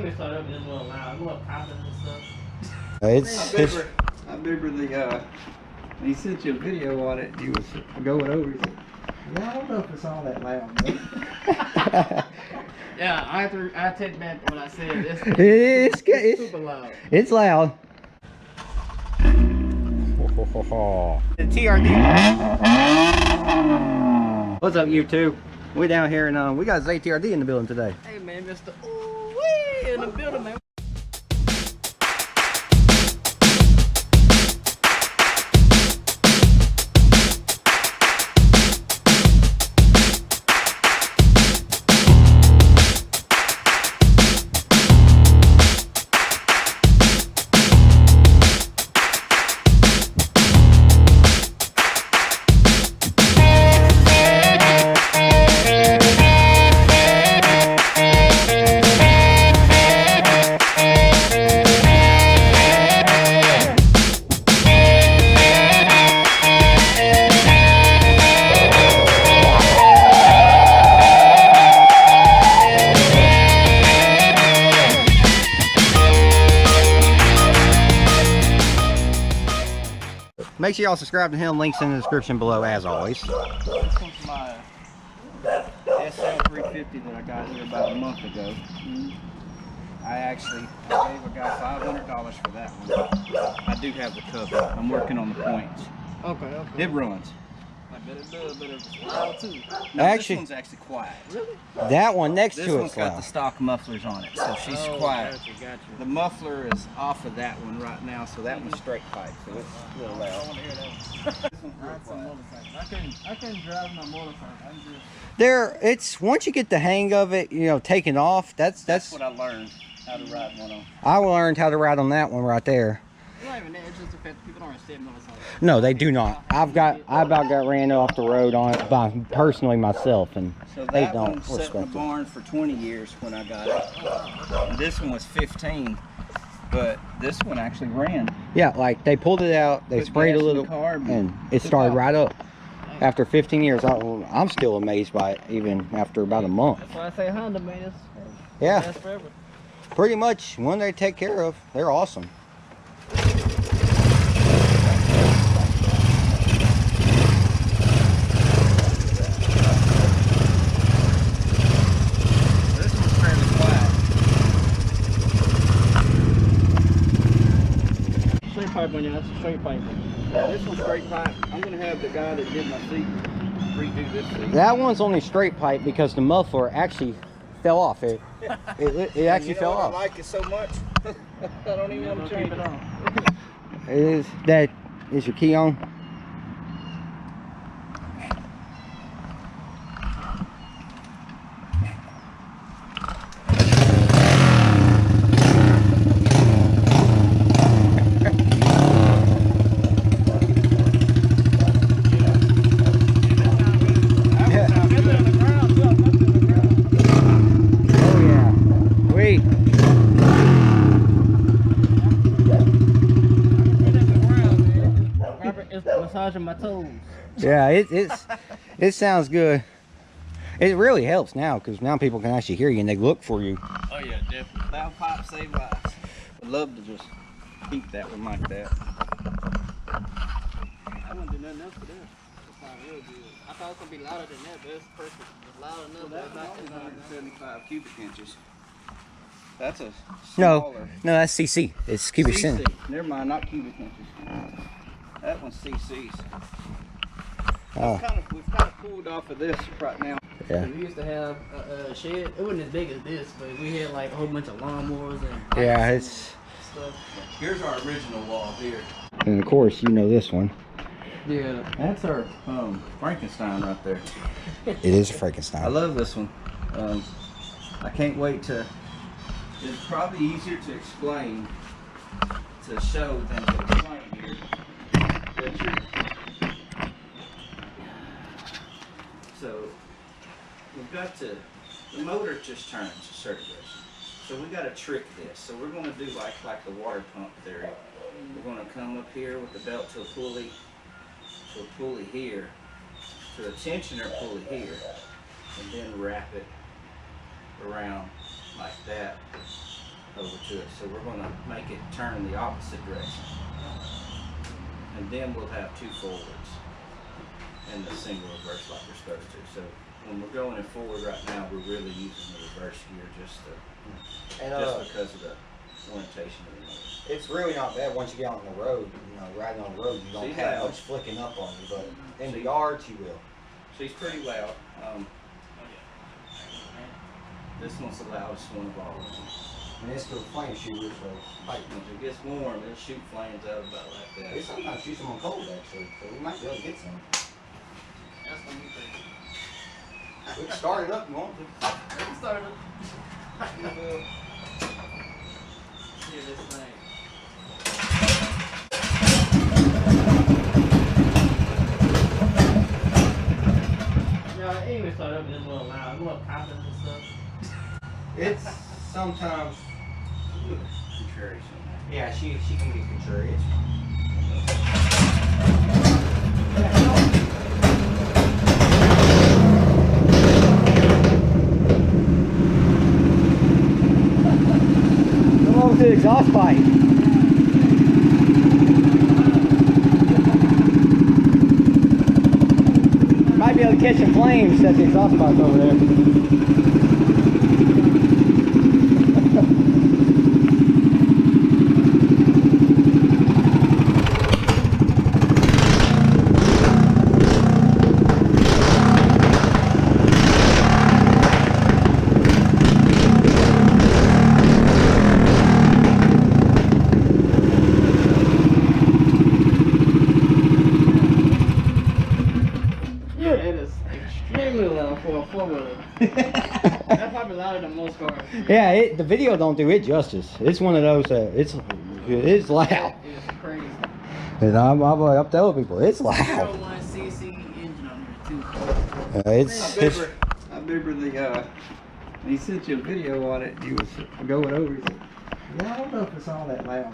me start up this little loud, a little popping and stuff. I remember the he sent you a video on it. He was going over. He said, "Yeah, I don't know if it's all that loud." Yeah, I take back what I said. It's super loud. It's loud. The TRD. What's up, YouTube? We down here and we got TRD in the building today. Hey man, Mr. Ooh-wee in the building, man. Make sure y'all subscribe to him. Links in the description below, as always. This one's my SL350 that I got here about a month ago. I gave a guy $500 for that one. I do have the cover. I'm working on the points. Okay. It runs. I bet it does, but it's loud too. No, actually, this one's actually quiet. Really? That one next This to one's it's got loud. the stock mufflers on it, so she's quiet. Gotcha. The muffler is off of that one right now, so that one's straight pipe, so it's a little I loud. want to hear that one. This one's real That's a quiet. motorcycle. I can drive my motorcycle. I'm just... It's once you get the hang of it, you know, taking off. That's what I learned how to ride one on. I learned how to ride on that one right there. It's not even that. It's just the fact that people don't understand motorcycles. No, they do not. I about got ran off the road on it by personally myself, and So they that don't one sat in the respect it. barn for 20 years when I got it. And this one was 15, but this one actually ran. Yeah, like they pulled it out, they Put sprayed a gas in the little, car and it started right up. After 15 years, I'm still amazed by it, even after about a month. That's why I say Honda, man. It's Yeah, lasts forever. pretty much one they take care of. They're awesome. This one's fairly quiet. Straight pipe on you. That's a straight pipe. This one's straight pipe. I'm going to have the guy that did my seat redo this seat. That one's only straight pipe because the muffler actually fell off. It actually fell off. I like it so much. I don't even want to change it on. Is your key on? It's massaging my toes. Yeah, it sounds good. It really helps now because now people can actually hear you and they look for you. Oh yeah, definitely. Valve pipe save lives. I'd love to just keep that one like that. I wouldn't do nothing else for that. It sounds real good. I thought it was gonna be louder than that, but it's perfect. It's loud enough. Well, But that's it's not. 175 cubic inches. That's a No, smaller. no, that's CC. It's cubic CC. centimeter. Never mind, not cubic inches. That one's CC's. Oh, We've kind of pulled off of this right now. yeah. We used to have a shed. It wasn't as big as this, but we had like a whole bunch of lawnmowers and Yeah, it's, stuff. Here's our original wall here. and of course, you know this one. Yeah. That's our Frankenstein right there. It is a I Frankenstein. love this one. I can't wait to. It's probably easier to explain, to show than to explain here. So we've got to. The motor just turns a certain direction. So we got to trick this. So we're going to do like the water pump theory. We're going to come up here with the belt to a pulley here, to a tensioner pulley here, and then wrap it around like that, over to it. So we're gonna make it turn in the opposite direction. And then we'll have 2 forwards and the single reverse like we're supposed to. So when we're going in forward right now, we're really using the reverse gear just because of the orientation of the motor. It's really not bad once you get on the road. You know, riding on the road, you don't have much flicking up on you, but in the yards you will. She's pretty loud. This one's the loudest one of all. And it's the flame shooter, so When it gets warm, it'll shoot flames out about like that. it sometimes shoots them on cold actually, so we might be able to get some. That's what we think. We can start it up if you want to. We can start it. We will. See this thing. No, it ain't even start up. It's a little loud. It's a little popping and stuff. It's sometimes. Contrary something. Yeah, she can get contrary. Come over to the exhaust pipe. Might be able to catch some flames at the exhaust pipe over there. That's probably louder than most cars. Yeah, the video don't do it justice. It's one of those. It's loud. It's crazy. And I'm telling people, it's loud. 1cc engine on here too. I remember he sent you a video on it. He was going over. He said, "Yeah, I don't know if it's all that loud."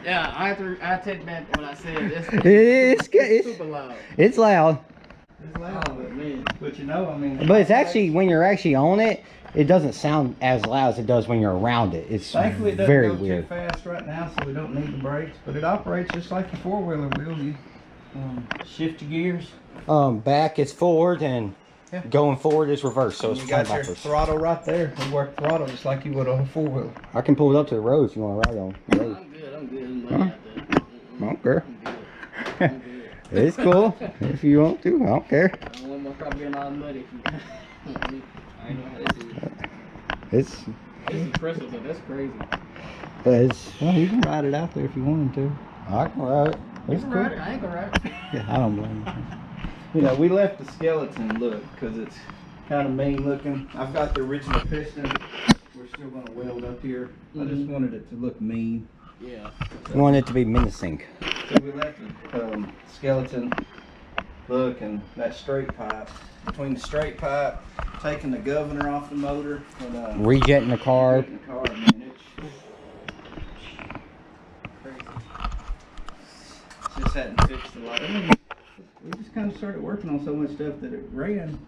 Yeah, I take back what I said. It's super loud. It's loud. It's loud, but you know, I mean. But it's actually when you're actually on it, it doesn't sound as loud as it does when you're around it. It's Thankfully, it doesn't very go weird. too fast right now, so we don't need the brakes. But it operates just like your 4-wheeler will. You shift your gears. Back is forward and Yeah. going forward is reverse. So it's you kind got of your backwards. throttle right there. You work throttle just like you would on a 4-wheeler. I can pull it up to the road if you want to ride on the road. I'm good. I'm good. Huh? I don't care. I'm good. It's cool if you want to. I don't care. I don't want my car being all muddy. I ain't know how this is. It's impressive, but that's crazy. Well, you can ride it out there if you wanted to. I can ride it. It's You can cool. ride it. I ain't gonna ride it. Yeah, I don't blame you. You know, we left the skeleton look because it's kind of mean looking. I've got the original piston. We're still going to weld up here. I just wanted it to look mean. Yeah. I want it to be menacing. So we left the skeleton look and that straight pipe. Between the straight pipe, taking the governor off the motor, and Rejetting the carb. getting the carb, man, it's crazy. Just hadn't fixed a lot. I mean, we just kind of started working on so much stuff that it ran.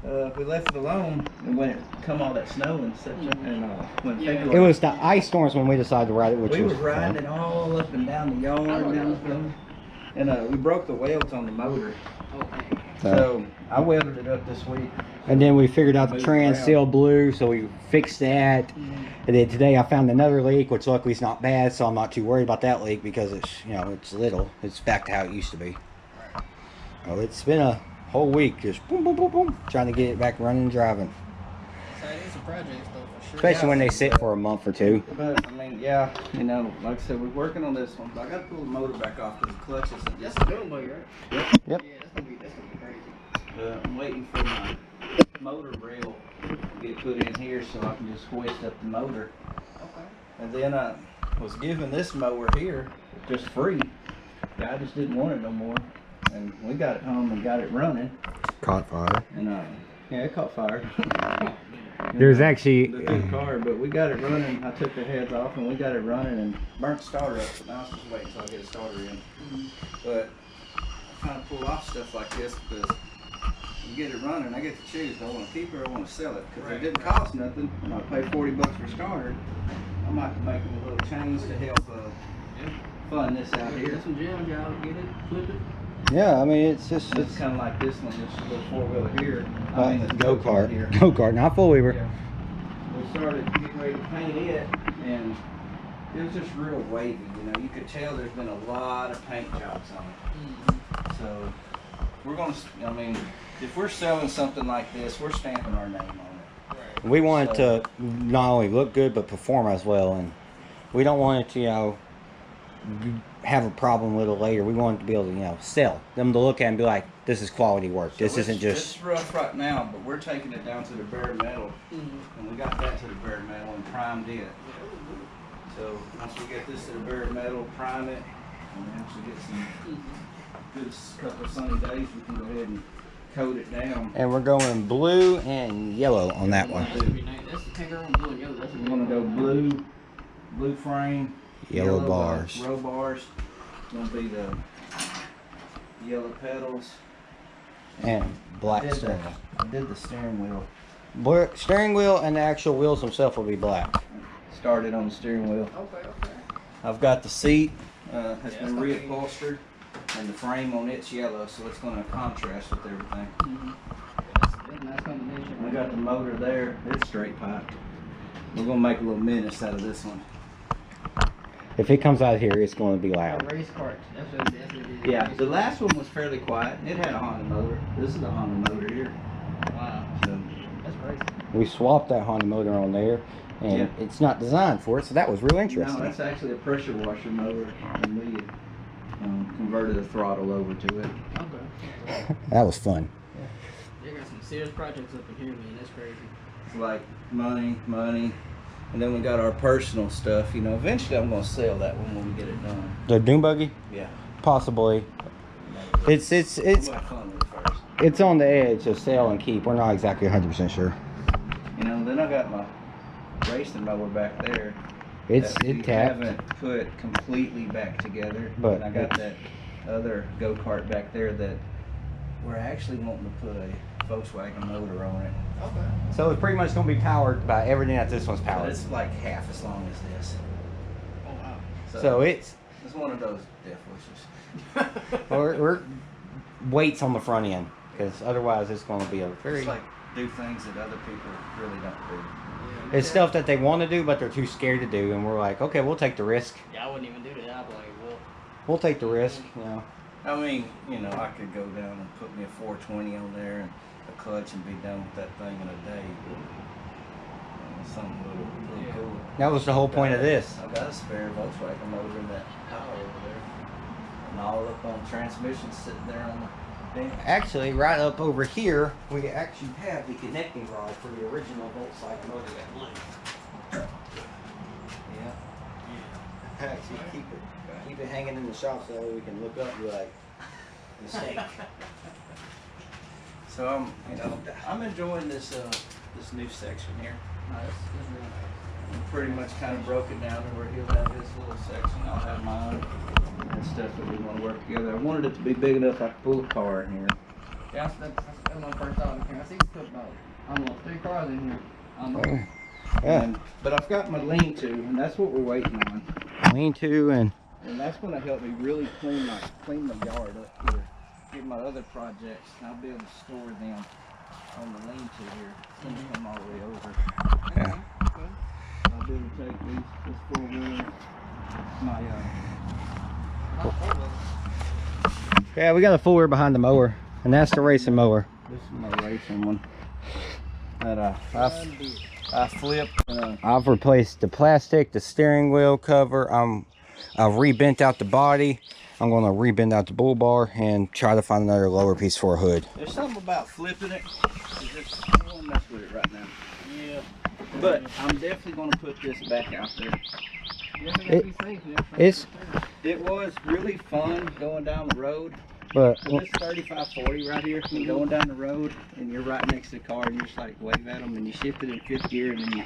We left it alone, and when it come all that snow and such, and when Yeah. It was the ice storms when we decided to ride it, which we was were riding it all up and down the yard, down the road, and we broke the welds on the motor. Okay. So I welded it up this week. And then we figured out the Moved trans around. seal blew, so we fixed that. And then today I found another leak, which luckily is not bad, so I'm not too worried about that leak because it's, you know, it's little. It's back to how it used to be. Oh, it's been a whole week just boom, boom, boom, boom, trying to get it back running and driving. So it is a project, though, for sure. Especially when they sit for a month or two. But I mean, yeah, you know, like I said, we're working on this one. But I got to pull the motor back off because the clutch isn't That's just. a good one, right? Yep. Yeah, that's gonna be crazy. I'm waiting for my motor rail to get put in here so I can just hoist up the motor. Okay. And then I was given this mower here just free. Guy just didn't want it no more. And we got it home and got it running. Caught fire. And yeah, it caught fire. There's actually the good car, but we got it running. I took the heads off and we got it running and burnt the starter up. So now I'm just waiting until I get a starter in. But I kind of pull off stuff like this because and get it running, I get to choose. Do I want to keep it or I want to sell it? Because it didn't cost nothing. And I pay $40 for starter. I might make them a little change to help fund this out here. Get some gems, y'all. Get it, flip it. Yeah, I mean, it's just It's kind of like this one, this little four-wheeler here. I mean, it's go-kart. here. Go-kart, not full weaver. Yeah. We started getting ready to paint it, and it was just real wavy. You know, you could tell there's been a lot of paint jobs on it. So we're gonna, I mean, if we're selling something like this, we're stamping our name on it. We want it to not only look good, but perform as well. And we don't want it to, you know, have a problem with it later. We want it to be able to, you know, sell. Them to look at and be like, this is quality work. So this isn't just... It's rough right now, but we're taking it down to the bare metal. And we got that to the bare metal and primed it. So once we get this to the bare metal, prime it, and we actually get some good couple of sunny days, we can go ahead and coat it down. And we're going blue and yellow on that one. That's the kangaroo on blue and yellow. That's We're gonna go blue frame, Yellow bars. Row bars. Gonna be the yellow pedals. And black steering. I did the steering wheel. Black steering wheel and the actual wheels themselves will be black. Started on the steering wheel. Okay. I've got the seat has been reupholstered, and the frame on it's yellow, so it's going to contrast with everything. That's a nice combination. We got the motor there. It's straight pipe. We're going to make a little menace out of this one. If it comes out here, it's going to be loud. Race cart. That's what it is. Yeah, the last one was fairly quiet. It had a Honda motor. This is the Honda motor here. Wow. So, That's crazy. We swapped that Honda motor on there, and it's not designed for it, so that was real interesting. no, that's actually a pressure washer motor, and we had, converted the throttle over to it. Okay. That was fun. They got some serious projects up in here, man. That's crazy. It's like money, and then we got our personal stuff. You know, eventually I'm going to sell that one when we get it done. The Doom Buggy? Yeah. Possibly. It's We'll have fun with it first. it's on the edge of sell and keep. We're not exactly 100% sure. You know, then I got my racing mower back there. It's that we intact. haven't put completely back together. But and I got that other go-kart back there that we're actually wanting to put a Volkswagen motor on it. Okay. So it's pretty much going to be powered by everything that this one's But powered. it's like half as long as this. Oh, wow. So it's one of those death wishes. we're weights on the front end, because otherwise it's going to be a very... It's like do things that other people really don't do. It's stuff that they want to do, but they're too scared to do, and we're like, okay, we'll take the risk. Yeah, I wouldn't even do that. I'd be like, well. We'll take the risk, you know. I mean, you know, I could go down and put me a 420 on there and a clutch and be done with that thing in a day. But, something a little cool. That was the whole point of this. I've got a spare Volkswagen motor in that power over there. And all up on transmission sitting there on the bench. Actually, right up over here, we actually have the connecting rod for the original Volkswagen motor that blew. Yeah. Actually, keep it hanging in the shop so we can look up and be like, mistake. So I'm enjoying this this new section here. That's really nice. I'm pretty much kind of broke it down to where he'll have his little section, I'll have mine, and stuff that we want to work together. I wanted it to be big enough I could pull a car in here. Yeah, that's when I first thought of the camera. I think we put about, I don't know, 3 cars in here. Yeah. But I've got my lean-to, and that's what we're waiting on. Lean-to and that's going to help me really clean my yard up here. Get my other projects, and I'll be able to store them on the lean-to here. It's going to come all the way over. yeah. I'll be able to take this 4-wheeler, my Yeah, we got a fuller behind the mower, and that's the racing mower. this is my racing one that I flipped. I've replaced the plastic, the steering wheel cover. I've rebent out the body. I'm going to rebend out the bull bar and try to find another lower piece for a hood. There's something about flipping it. I don't want to mess with it right now. Yeah. But I'm definitely going to put this back out there. It's It was really fun going down the road, But This 35-40 right here, and going down the road, and you're right next to the car, and you just like wave at them, and you shift it in 5th gear, and then you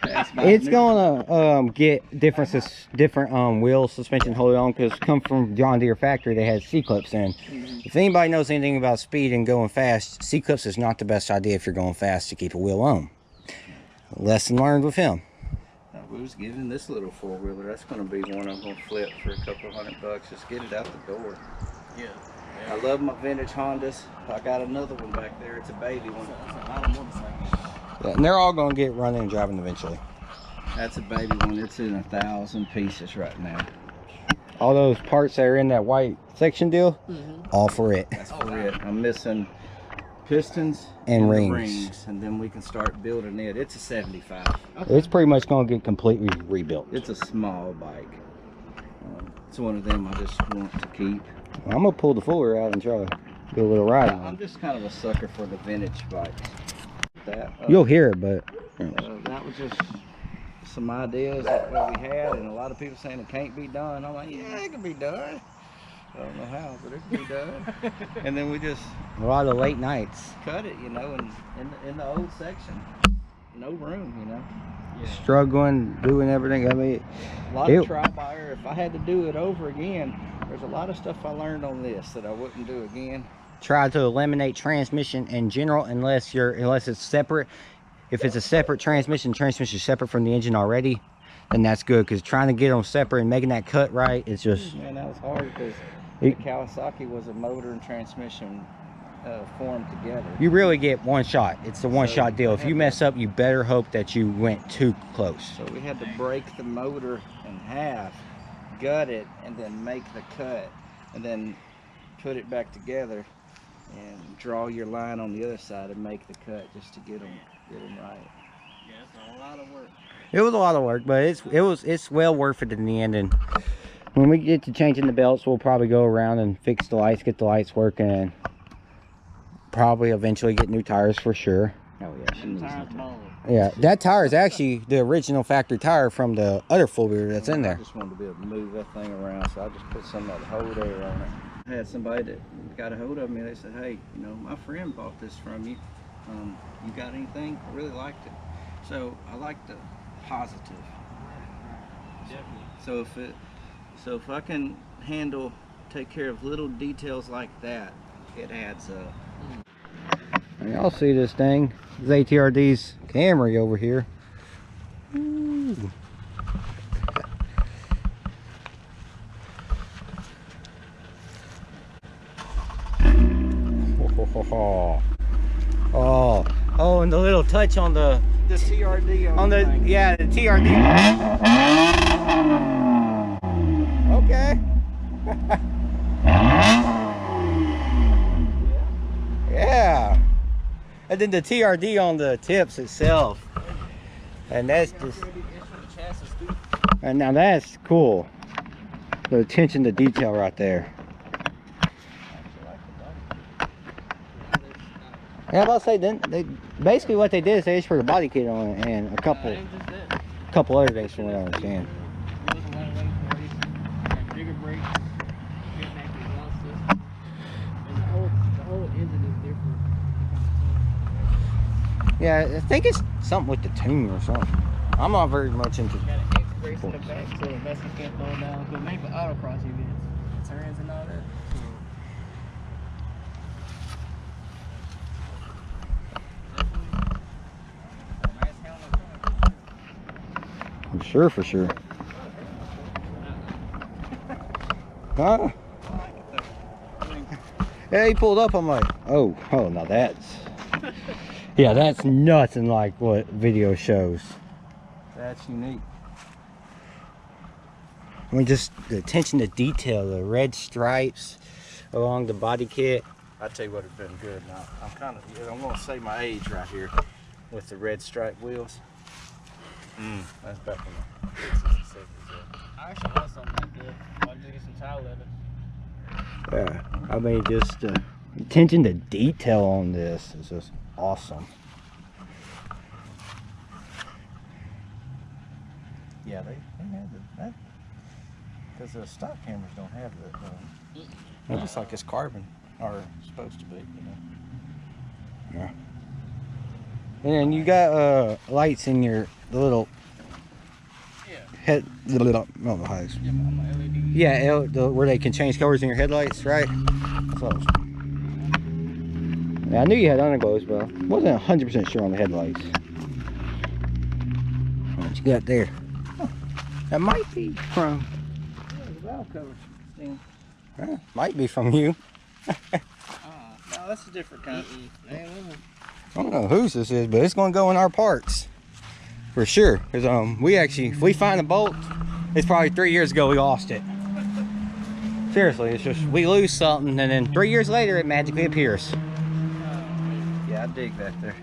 pass by. it's gonna get different wheel suspension hold on, because come from John Deere factory, they had C-clips in. If anybody knows anything about speed and going fast, C-clips is not the best idea if you're going fast to keep a wheel on. Lesson learned with him. We was giving this little 4-wheeler. That's going to be one I'm going to flip for a couple $100. Just get it out the door. Yeah. I love my vintage Hondas. I got another one back there. It's a baby one. That's a lot of motorcycles. Yeah, and they're all gonna get running and driving eventually. That's a baby one. It's in 1,000 pieces right now. All those parts that are in that white section deal, all for it. That's for it. I'm missing pistons And the rings. and then we can start building it. It's a 75. It's pretty much gonna get completely rebuilt. It's a small bike. It's one of them I just want to keep. I'm gonna pull the Fuller out and try to do a little ride on I'm it. just kind of a sucker for the vintage bikes. That You'll hear it, but that was just some ideas that we had, and a lot of people saying it can't be done. I'm like, yeah, it can be done. I don't know how, but it can be done. And then we just a lot of late nights. cut it, you know, and in the old section, no room, you know. Struggling, doing everything. I mean, A lot of trial by error. If I had to do it over again, there's a lot of stuff I learned on this that I wouldn't do again. try to eliminate transmission in general unless it's separate. If it's a separate transmission is separate from the engine already, then that's good, because trying to get them separate and making that cut right, it's just, Man, that was hard because the Kawasaki was a motor and transmission formed together. you really get one shot. It's the one shot deal. I If you had mess up, you better hope that you went too close. So we had to break the motor in half, gut it, and then make the cut, and then put it back together and draw your line on the other side and make the cut just to get them right. Yeah, it's a lot of work. It was a lot of work, but it's well worth it in the end. And when we get to changing the belts, we'll probably go around and fix the lights, get the lights working, and probably eventually get new tires for sure. Oh yeah, Them tires bald. Yeah, that tire is actually the original factory tire from the other full wheeler that's in I there. just wanted to be able to move that thing around, so I just put some of the hold air on it. I had somebody that got a hold of me. They said, "Hey, you know, my friend bought this from you. You got anything?" I really liked it. So I like the positive. Definitely. So if I can take care of little details like that, it adds up. Y'all see this thing? This ATRD's Camry over here. Ooh. Oh, and the little touch on the TRD on the thing. yeah, the TRD. Okay. Yeah. And then the TRD on the tips itself. And that's just, and now that's cool. The attention to detail right there. Yeah, I'm about to say, then they basically what they did is they just put a body kit on it and a couple other things from what I understand. Bigger brakes, getting back the exhaust system. And the whole engine is different. Yeah, I think it's something with the tune or something. I'm not very much into. Got an X brace in the back so the vessels can't fall down. Because maybe autocross events, turns and all that. For sure. Huh? Yeah, he pulled up. I'm like, oh, now that's, yeah, that's nothing like what video shows. That's unique. I mean, just the attention to detail, the red stripes along the body kit. I tell you what, it's been good. Now I'm gonna say my age right here with the red stripe wheels. That's back in the 60s and 70s. I actually want something like that. I'll just get some tile leather. Yeah, I mean, just the attention to detail on this is just awesome. Yeah, they have that because the stock cameras don't have that. It looks like it's carbon, or supposed to be, you know. Yeah. And you got lights in the little head. I don't know how it's. Yeah, my LED. Yeah, where they can change colors in your headlights, right? So, yeah, I knew you had underglows, but I wasn't 100% sure on the headlights. What you got there? Oh, that might be from. Yeah, the valve cover. Might be from you. No, that's a different kind. I don't know whose this is, but it's going to go in our parts for sure. Cause if we find a bolt, it's probably 3 years ago we lost it. Seriously, it's just we lose something, and then 3 years later it magically appears. Yeah, I dig that there.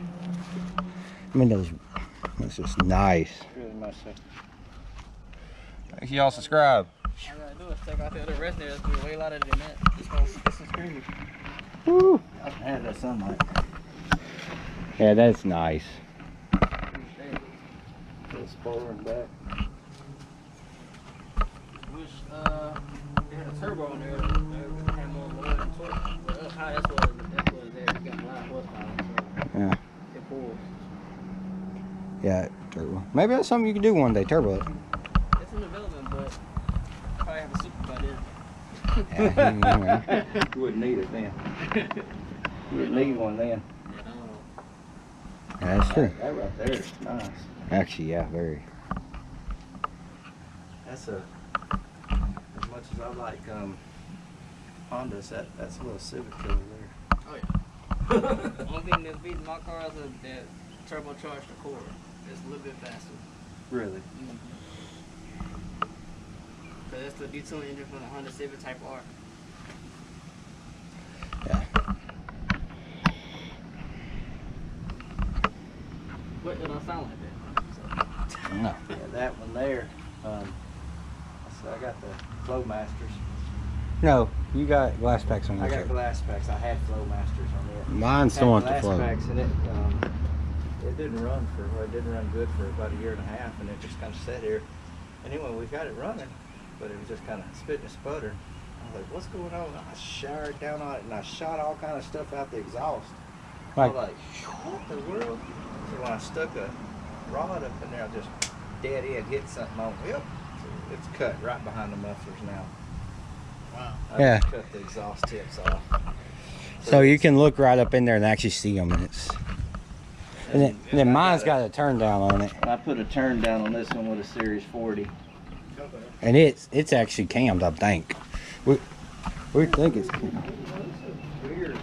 I mean, that's just nice. Really nice. Make sure y'all subscribe. All I gotta do is take out the other rest there. It's way louder than that. It's some screaming. Woo. I can have that sunlight. Yeah, that's nice. Little spoiler in the back. Wish they had a turbo on there. It had more than torque. But up high, that's what it's there. It's got a lot of horsepower. So Yeah. it pulls. Yeah, turbo. Maybe that's something you can do one day, turbo it. It's in development, but probably have a super by then. Yeah, You wouldn't need it then. You wouldn't need one then. that's true. That right there is nice. Actually, yeah, very. That's as much as I like Hondas, that's a little Civic over there. Oh yeah. The only thing that's beating my car is that turbocharged the core. It's a little bit faster. Really? Cause that's the D2 engine from the Honda Civic Type R. Yeah. But it don't sound like that. So. No. Yeah, that one there. So I got the Flow Masters. No, you got glass packs on I your got glass packs. I had Flow Masters on it. Mine still wants to glass flow. packs, and it didn't run good for about a year and a half, and it just kind of sat here. And anyway, we got it running, but it was just kind of spitting and sputtering. I was like, what's going on? I showered down on it, and I shot all kind of stuff out the exhaust. I was like, what the world? So when I stuck a rod up in there, I just dead end hit something on. Yep, it's cut right behind the mufflers now. Wow. I Yeah. just cut the exhaust tips off. So you can look right up in there and actually see them, and it's. And then mine's got a turn down on it, I put a turn down on this one with a Series 40. and it's actually cammed, I think. We think it's cammed. Weird.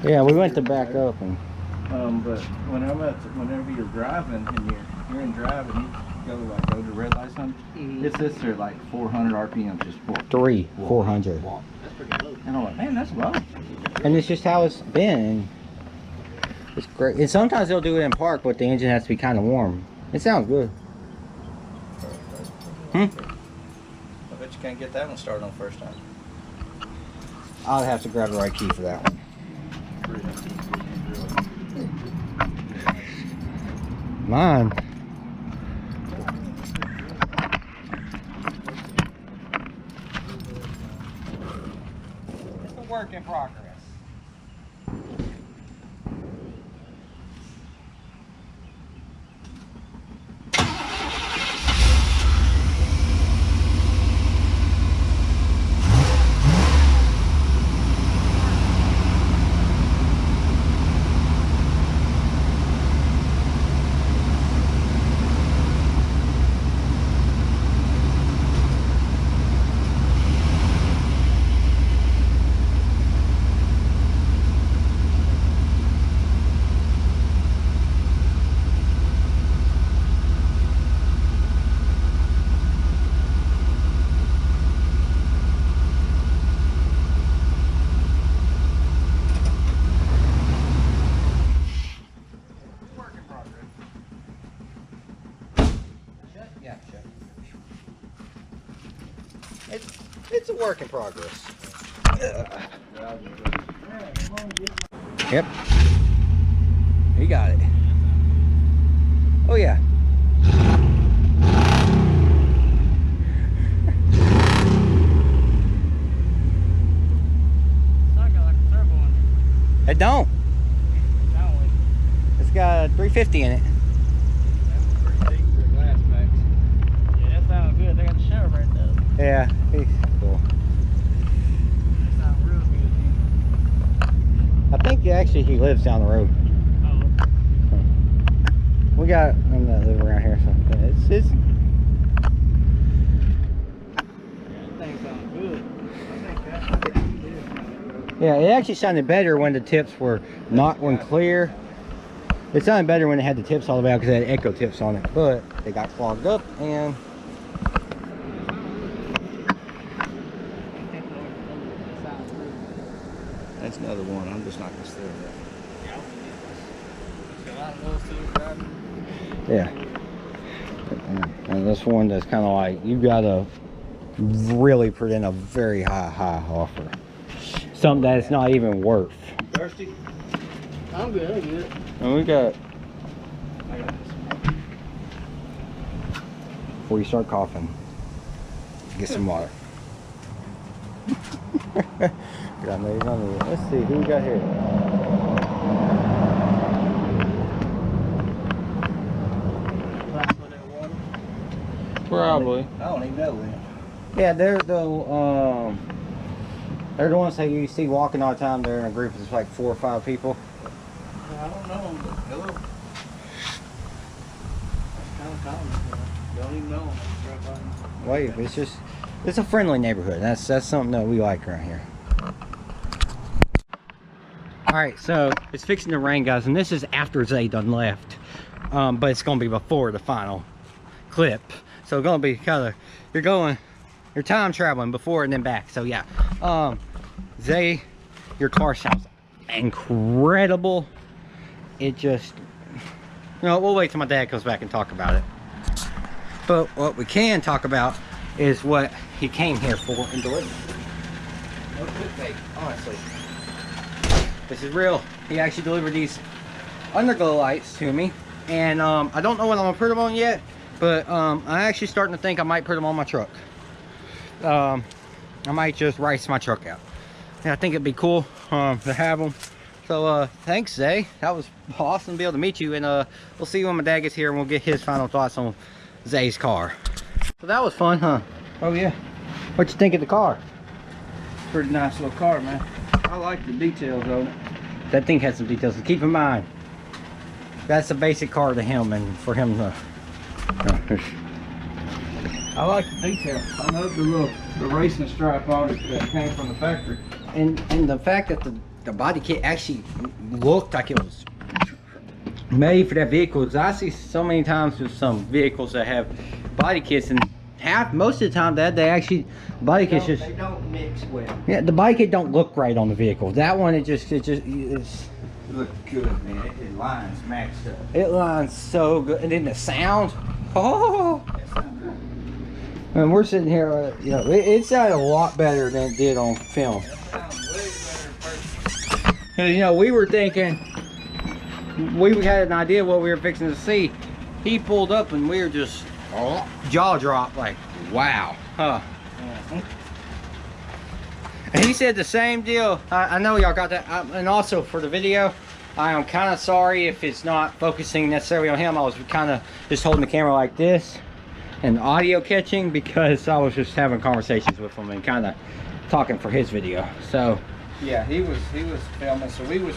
Yeah, we went to back up and. But whenever you're driving and you're in drive and you go to red lights on, it sits there like 400 RPM just walk. 400. That's pretty low. And I'm like, man, that's low. And it's just how it's been. It's great. And sometimes they'll do it in park, but the engine has to be kind of warm. It sounds good. I bet you can't get that one started on first time. I'll have to grab the right key for that one. Mine. It's a work in progress. It's a work in progress. Yep. He got it. Oh yeah. It don't. It's got a 350 in it. That's pretty big for the glass backs. Yeah, that sounds good. They got the shower right there. Yeah, he's cool. That sounds real good. I think actually he lives down the road. Oh, We got, I'm not living around here, so it's that thing sounds good. I think that's yeah, it actually sounded better when the tips were not when clear. It sounded better when it had the tips all the way out because it had echo tips on it, but they got clogged up and That's another one. I'm just not gonna steal that. yeah. And this one that's kind of like, you gotta really put in a very high offer. Something that it's not even worth. Thirsty? I'm good. I'm good. And we got, I got this. before you start coughing, get some water. Got maybe another. Let's see who we got here. Probably. I don't even know them. Yeah, they're the ones that you see walking all the time. They're in a group of like 4 or 5 people. I don't know them, but hello. Kind of common. Don't even know them. Wait, it's a friendly neighborhood. That's something that we like around here. All right, so it's fixing to rain, guys, and this is after Zay done left, but it's gonna be before the final clip. So it's gonna be kind of, you're time traveling before and then back. So yeah, Zay, your car sounds incredible. It just, we'll wait till my dad comes back and talk about it. But what we can talk about is what he came here for and delivered. No clickbait, honestly. This is real. He actually delivered these underglow lights to me, and I don't know what I'm gonna put them on yet, but I'm actually starting to think I might put them on my truck. I might just race my truck out. And I think it'd be cool to have them. So thanks, Zay. That was awesome to be able to meet you, and we'll see you when my dad gets here and we'll get his final thoughts on Zay's car. So that was fun, huh? Oh yeah, What you think of the car? pretty nice little car, man. I like the details on it. That thing had some details. Keep in mind, that's a basic car to him, and for him to. I like the detail. I love the racing stripe on it that came from the factory. And the fact that the body kit actually looked like it was made for that vehicle. 'Cause I see so many times with some vehicles that have body kits, and most of the time that they actually body kits just They don't mix well. yeah, the body kit don't look right on the vehicle. That one it's Look good, man. It lines matched up. it lines so good, and then the sound. Oh, That sounds good. and we're sitting here, it sounded a lot better than it did on film. That sounds way better in person. And, we were thinking, we had an idea what we were fixing to see. He pulled up and we were just jaw dropped, like, wow, huh? And he said the same deal. I know y'all got that. And also for the video, I am kind of sorry if it's not focusing necessarily on him. I was kind of just holding the camera like this and audio catching because I was just having conversations with him and kind of talking for his video. So Yeah, he was filming, so we was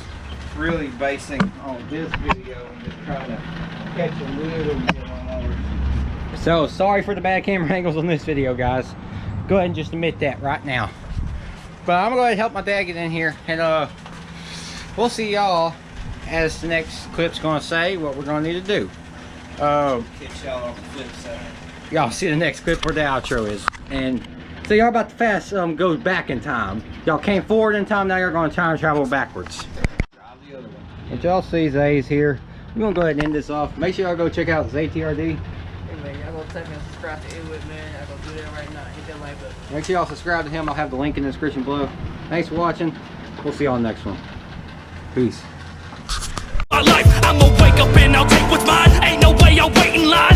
really basing on this video and just trying to catch a little bit on ours. So sorry for the bad camera angles on this video, guys. Go ahead and just admit that right now. But I'm gonna go ahead and help my dad get in here, and we'll see y'all as the next clip's gonna say what we're gonna need to do. Catch y'all on the flip side. Y'all see the next clip where the outro is, and so y'all about to fast go back in time. Y'all came forward in time, now you're gonna time travel backwards. Drive the other one. But y'all see Zay's here. We're gonna go ahead and end this off. Make sure y'all go check out Zay TRD. Hey man, y'all go tap me and subscribe to ithwitt, man. Y'all go do that right now. Hit that like button. Make sure y'all subscribe to him. I'll have the link in the description below. Thanks for watching. We'll see y'all on the next one. Peace. my life. I'ma wake up and I'll take what's mine. Ain't no way I'll wait in line.